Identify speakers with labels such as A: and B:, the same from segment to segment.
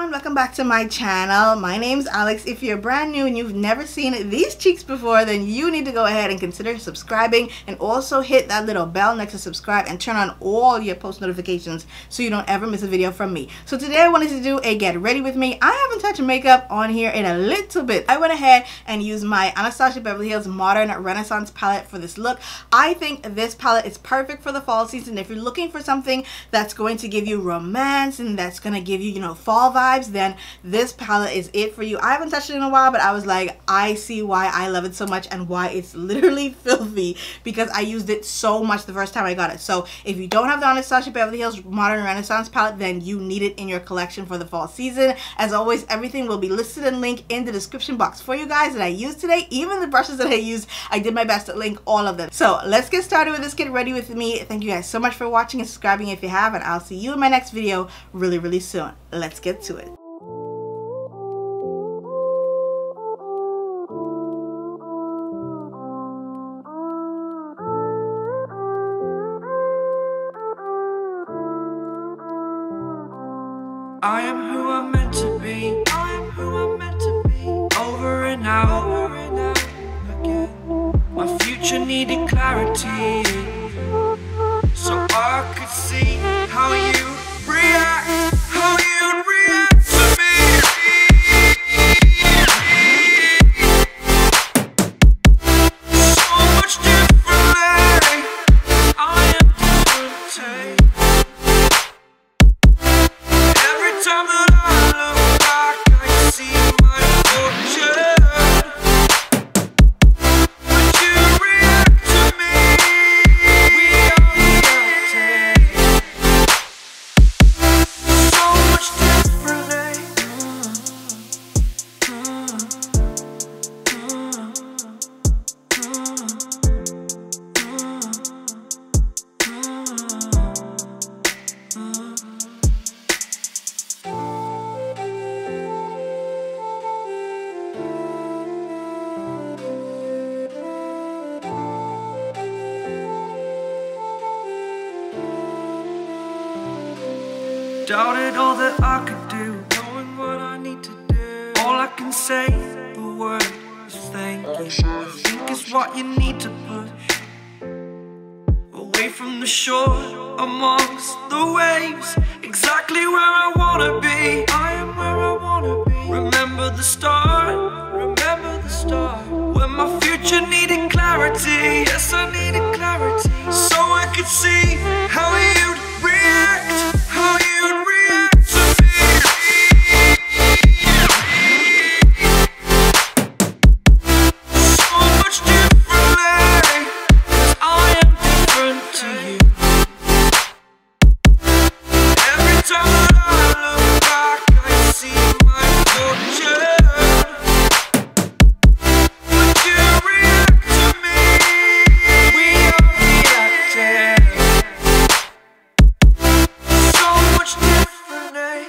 A: and welcome back to my channel. My name's Alex. If you're brand new and you've never seen these cheeks before, then you need to go ahead and consider subscribing, and also hit that little bell next to subscribe and turn on all your post notifications so you don't ever miss a video from me. So today I wanted to do a get ready with me. I haven't touched makeup on here in a little bit. I went ahead and used my Anastasia Beverly Hills Modern Renaissance palette for this look. I think this palette is perfect for the fall season. If you're looking for something that's going to give you romance and that's going to give you, fall vibes, then this palette is it for you. I haven't touched it in a while, but I was like, I see why I love it so much and why it's literally filthy, because I used it so much the first time I got it. So if you don't have the Anastasia Beverly Hills Modern Renaissance palette, then you need it in your collection for the fall season. As always, everything will be listed and linked in the description box for you guys that I used today. Even the brushes that I used, I did my best to link all of them. So let's get started with this get ready with me. Thank you guys so much for watching and subscribing if you have, and I'll see you in my next video really soon. Let's get to it.
B: I am who I'm meant to be. I am who I'm meant to be. Over and out again. My future needed clarity, so I could see how you react, how you'd react to me. So much differently. I am different. Every time that I look back, I see my fortune. Would you react to me? We are reacting so much differently. Doubted all that I could do, knowing what I need to do. All I can say, the word is thank you. I think is what you need to push away from the shore, amongst the waves, exactly where I wanna be. I am where I wanna be. Remember the start, when my future needed clarity. Yes, I needed clarity, so I could see how you'd react, how you'd react to me. So much differently, 'cause I am different to you. Every time that I look back, I see my fortune. Would you react to me? We are reacting so much differently.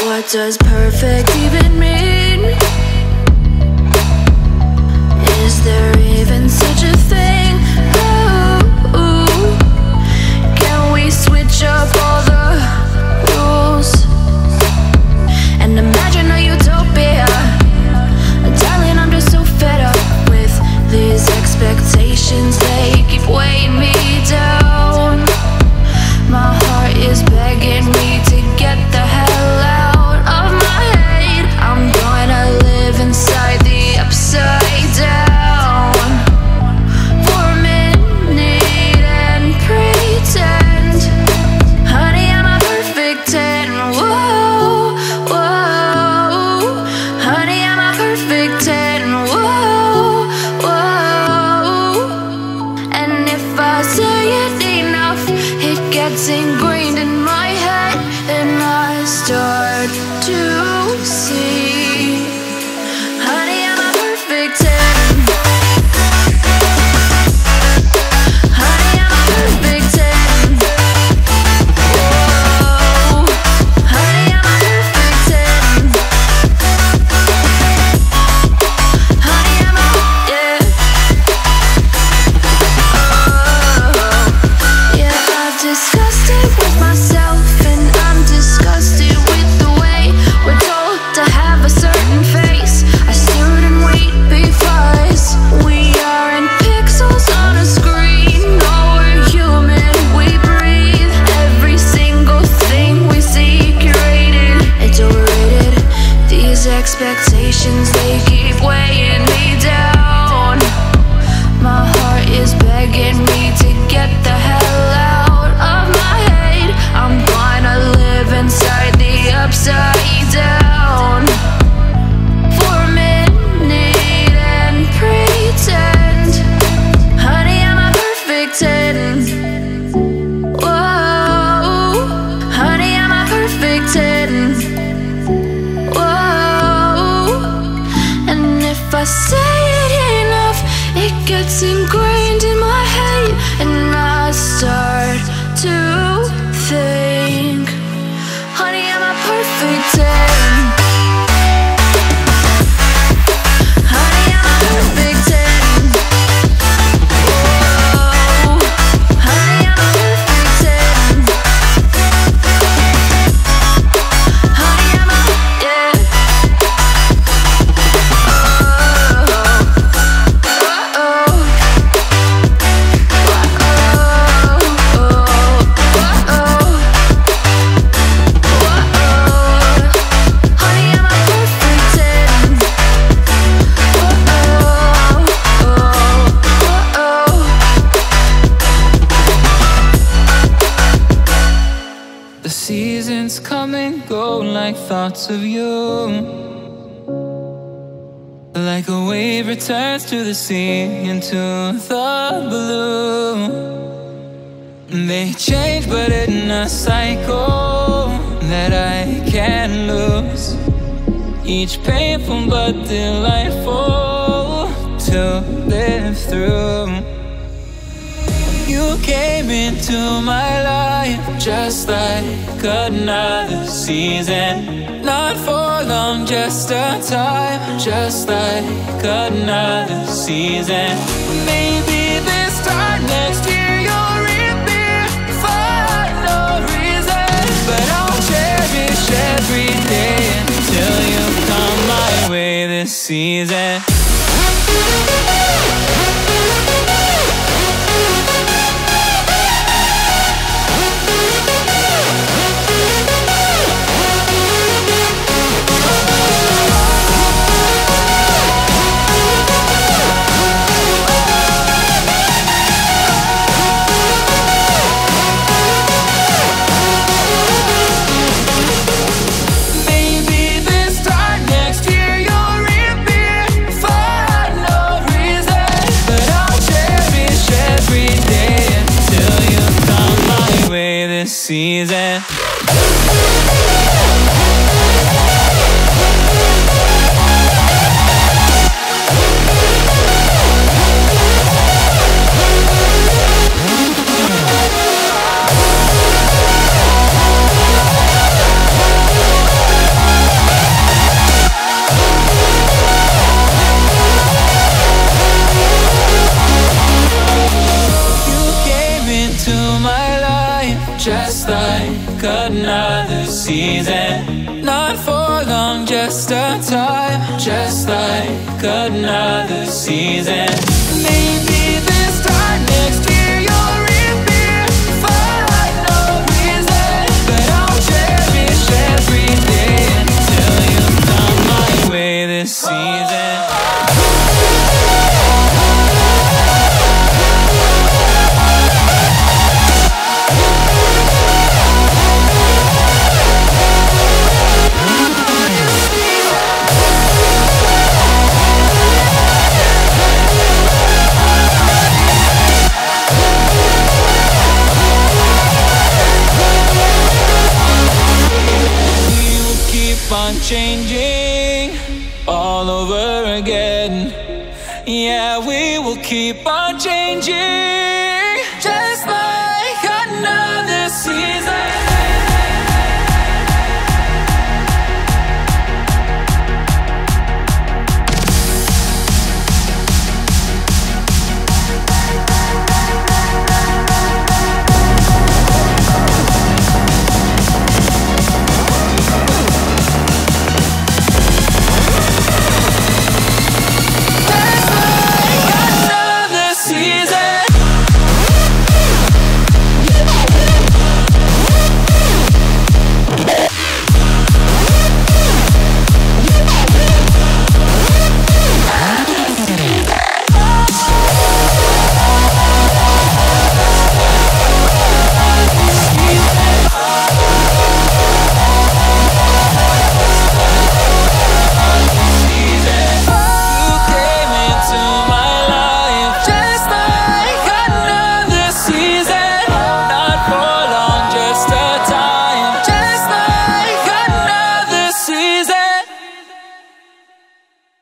C: What does perfect even mean? Is there even such a thing? Ooh, can we switch up all the rules and imagine a utopia? Darling, I'm just so fed up with these expectations. They keep weighing me down. My heart is begging me to get the hell out of my head. I'm gonna live inside the upside down for a minute and pretend, honey, I'm a perfect 10. Whoa, whoa, honey, I'm a perfect 10. Whoa, whoa, and if I say it enough, it gets ingrained in my head, and I start to see, honey, I'm a perfect 10. Honey, I'm a perfect 10. Whoa, honey, I'm a perfect 10. Honey, I'm a, yeah.
B: like thoughts of you. Like a wave returns to the sea, into the blue. They change but in a cycle that I can't lose. Each painful but delightful to live through. You came into my life just like another season. Not for long, just a time, just like another season. Maybe this time next year you'll reappear for no reason. But I'll cherish every day until you come my way this season. Season. Just like another season. Not for long, just a time, just like another season. Maybe this time next year you'll reappear for no reason. But I'll cherish every day until you come my way this season. On changing all over again. Yeah, we will keep on changing just like another season.